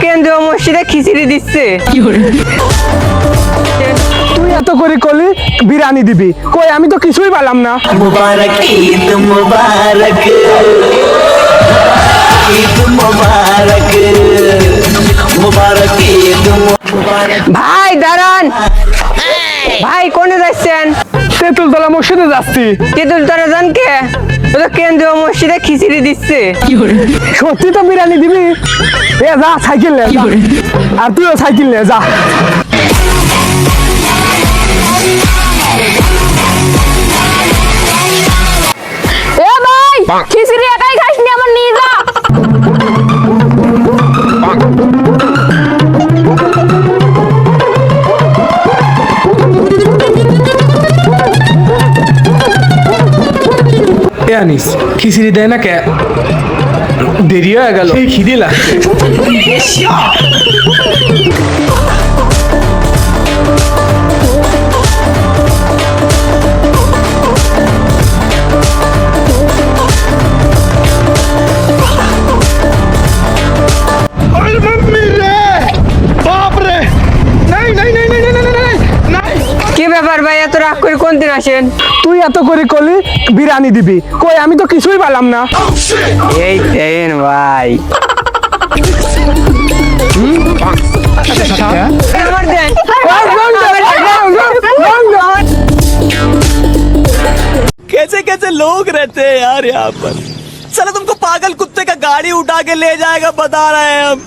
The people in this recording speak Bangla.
কেন্দ্রীয় মসজিদে খিচুড়ি দিচ্ছে। তুই এত করে কলি বিরিয়ানি দিবি, কই আমি তো কিছুই পেলাম না। मुबारक ईद मुबारक ईद मुबारक मुबारक ईद मुबारक। ভাই দাঁড়ান, ভাই কোনে যাচ্ছেন? তেঁতুলতলা মসজিদে যাচ্ছি। তেঁতুলতলা যান কে? কেন্দ্রীয় মসজিদে খিচুড়ি দিচ্ছে। সত্যি তো বিরিয়ানি দিবি? এ যা সাইকেল নে যা। আর তুইও সাইকেল নে যা। এ ভাই, খিচুড়ি একাই খাসনি, আমার নিয়ে যা। আনিস খিচুড়ি দেয় না কে? দেরি হয়ে গেল, সেই খিদে লাগছে। কি ব্যাপার ভাই, এত রাগ করে কোন দিন আসেন? তুই এত করে কলি বিরিয়ানি দিবি, কই আমি তো কিছুই পেলাম না। এই দেন ভাই, আমার দেন। कैसे कैसे लोग रहते हैं यार यहाँ पर। चलो तुमको पागल कुत्ते का गाड़ी उठा के ले जाएगा, बता रहे हैं हम।